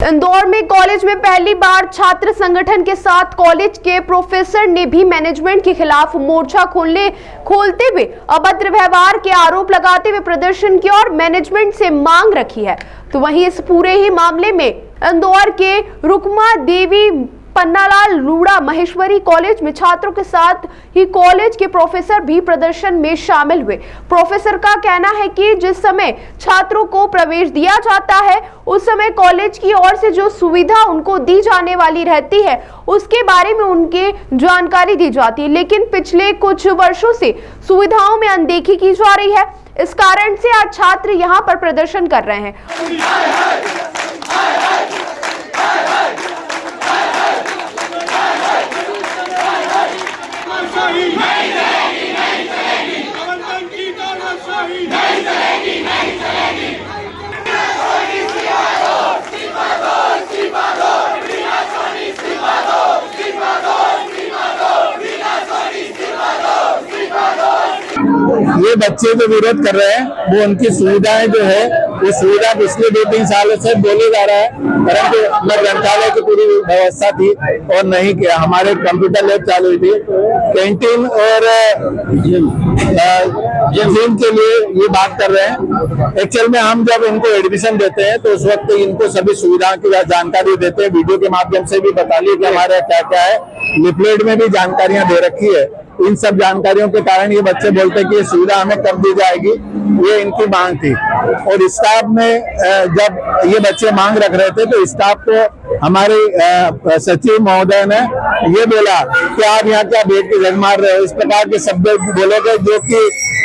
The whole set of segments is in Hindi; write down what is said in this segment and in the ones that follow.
इंदौर में कॉलेज में पहली बार छात्र संगठन के साथ कॉलेज के प्रोफेसर ने भी मैनेजमेंट के खिलाफ मोर्चा खोलते हुए अभद्र व्यवहार के आरोप लगाते हुए प्रदर्शन किया और मैनेजमेंट से मांग रखी है। तो वहीं इस पूरे ही मामले में इंदौर के रुकमा देवी पन्नालाल लूड़ा महेश्वरी कॉलेज में छात्रों के साथ ही कॉलेज के प्रोफेसर भी प्रदर्शन में शामिल हुए। प्रोफेसर का कहना है कि जिस समय छात्रों को प्रवेश दिया जाता है उस समय कॉलेज की ओर से जो सुविधा उनको दी जाने वाली रहती है उसके बारे में उनके जानकारी दी जाती है, लेकिन पिछले कुछ वर्षों से सुविधाओं में अनदेखी की जा रही है। इस कारण से आज छात्र यहाँ पर प्रदर्शन कर रहे हैं। ये बच्चे जो विरोध कर रहे हैं वो उनकी सुविधाएं जो है वो सुविधा पिछले 2-3 सालों से बोले जा रहा है, परंतु न ग्रंथालय की पूरी व्यवस्था थी और नहीं किया। हमारे कंप्यूटर लैब चालू हुई थी, कैंटीन और जिम के लिए ये बात कर रहे हैं। एक्चुअल में हम जब इनको एडमिशन देते हैं तो उस वक्त इनको सभी सुविधाओं की जानकारी देते हैं, वीडियो के माध्यम से भी बता लिए कि हमारे क्या क्या है, लिफलेट में भी जानकारियां दे रखी है। इन सब जानकारियों के कारण ये बच्चे बोलते हैं कि ये सुविधा हमें कब दी जाएगी, ये इनकी मांग थी। और स्टाफ में जब ये बच्चे मांग रख रहे थे तो स्टाफ को हमारे सचिव महोदय ने ये बोला कि आप यहाँ क्या बैठ के जग मार रहे हो, इस प्रकार के शब्द बोलोगे जो कि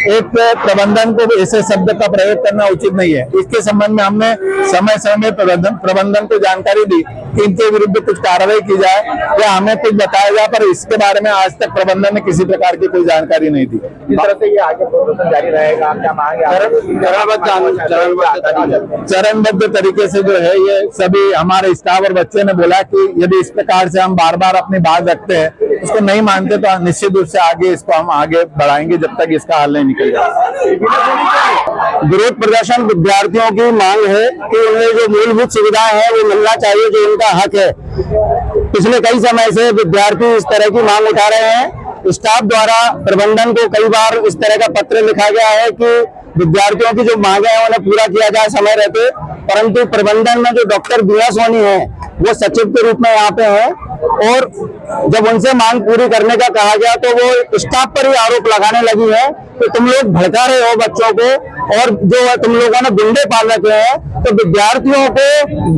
एक प्रबंधन को ऐसे शब्द का प्रयोग करना उचित नहीं है। इसके संबंध में हमने समय समय प्रबंधन को जानकारी दी कि इनके विरुद्ध कुछ कार्रवाई की जाए या हमें कुछ बताया जाए, पर इसके बारे में आज तक प्रबंधन ने किसी प्रकार की कोई जानकारी नहीं दी। इस तरह से ये आगे प्रदर्शन जारी रहेगा, क्या मांगे? चरणबद्ध तरीके से जो है ये सभी हमारे स्टाफ और बच्चे ने बोला कि यदि इस प्रकार से हम बार बार अपनी बात रखते हैं, इसको नहीं मानते तो निश्चित रूप से आगे इसको हम आगे बढ़ाएंगे जब तक इसका हल नहीं निकल जाए। विरोध प्रदर्शन विद्यार्थियों की मांग है कि उन्हें जो मूलभूत सुविधाएं हैं वो मिलना चाहिए, जो उनका हक है। पिछले कई समय से विद्यार्थी इस तरह की मांग उठा रहे हैं। स्टाफ द्वारा प्रबंधन को कई बार इस तरह का पत्र लिखा गया है कि विद्यार्थियों की जो मांगे हैं उन्हें पूरा किया जाए समय रहते, परंतु प्रबंधन में जो डॉक्टर बीना सोनी है वो सचिव के रूप में यहाँ पे है और जब उनसे मांग पूरी करने का कहा गया तो वो स्टाफ पर ही आरोप लगाने लगी है कि तुम लोग भड़का रहे हो बच्चों को और जो तुम लोगों ने गुंडे पाल रखे हैं, तो विद्यार्थियों को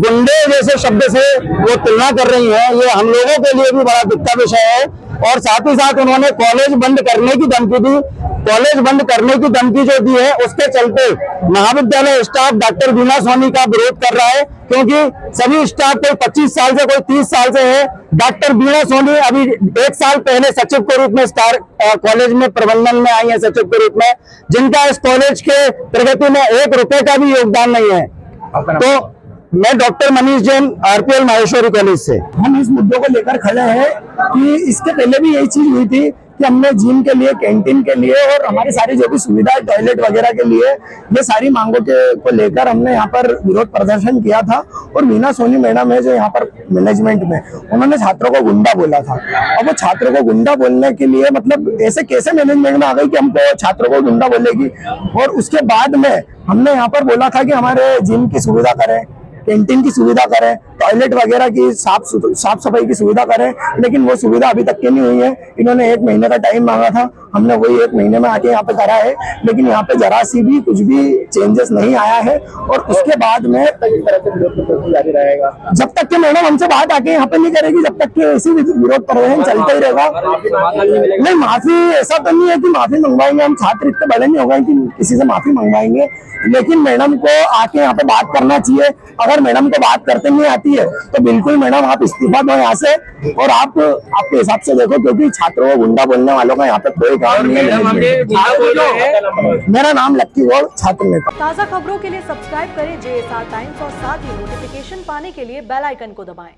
गुंडे जैसे शब्द से वो तुलना कर रही है। ये हम लोगों के लिए भी बड़ा दुख का विषय है। और साथ ही साथ उन्होंने कॉलेज बंद करने की धमकी दी। कॉलेज बंद करने की धमकी जो दी है उसके चलते महाविद्यालय स्टाफ डॉक्टर बीना सोनी का विरोध कर रहा है, क्योंकि सभी स्टाफ कोई 25 साल से कोई 30 साल से है। डॉक्टर बीना सोनी अभी 1 साल पहले सचिव के रूप में स्टार कॉलेज में प्रबंधन में आई है, सचिव के रूप में, जिनका इस कॉलेज के प्रगति में 1 रुपए का भी योगदान नहीं है। तो मैं doctor Manish Jain RPL Maheshwari college से। हम इस मुद्दों को लेकर खड़े हैं कि इसके पहले भी यही चीज हुई थी कि हमने जिम के लिए, कैंटीन के लिए और हमारी सारी जो भी सुविधाएं टॉयलेट वगैरह के लिए, ये सारी मांगों को लेकर हमने यहाँ पर विरोध प्रदर्शन किया था। और मीना सोनी मैडम है जो यहाँ पर मैनेजमेंट में, उन्होंने छात्रों को गुंडा बोला था। और वो छात्रों को गुंडा बोलने के लिए मतलब ऐसे कैसे मैनेजमेंट में आ गई कि हमको छात्रों को गुंडा बोलेगी। और उसके बाद में हमने यहाँ पर बोला था कि हमारे जिम की सुविधा करें, कैंटीन की सुविधा करें, टॉयलेट वगैरह की साफ सफाई की सुविधा करें, लेकिन वो सुविधा अभी तक की नहीं हुई है। इन्होंने 1 महीने का टाइम मांगा था, हमने वही 1 महीने में आके यहाँ पे करा है, लेकिन यहाँ पे जरा सी भी कुछ भी चेंजेस नहीं आया है। और उसके बाद में जारी रहेगा जब तक कि मैडम हमसे बात आके यहाँ पे नहीं करेगी, जब तक कि ऐसी विरोध प्रदर्शन चलता ही रहेगा। नहीं, माफी ऐसा तो नहीं है कि माफी मंगवाएंगे, हम छात्र इतने बड़े नहीं हो गए कि किसी से माफी मंगवाएंगे, लेकिन मैडम को आके यहाँ पे बात करना चाहिए। अगर मैडम को बात करते नहीं आती है तो बिल्कुल मैडम आप इस्तीफा दो यहाँ से और आप आपके हिसाब से देखो, क्योंकि छात्रों को गुंडा बोलने वालों का यहाँ पे कोई काम नहीं है। मेरा नाम लक्की गौड़, छात्र नेता। ताज़ा खबरों के लिए सब्सक्राइब करें JSR टाइम्स और साथ ही नोटिफिकेशन पाने के लिए बेल आइकन को दबाएं।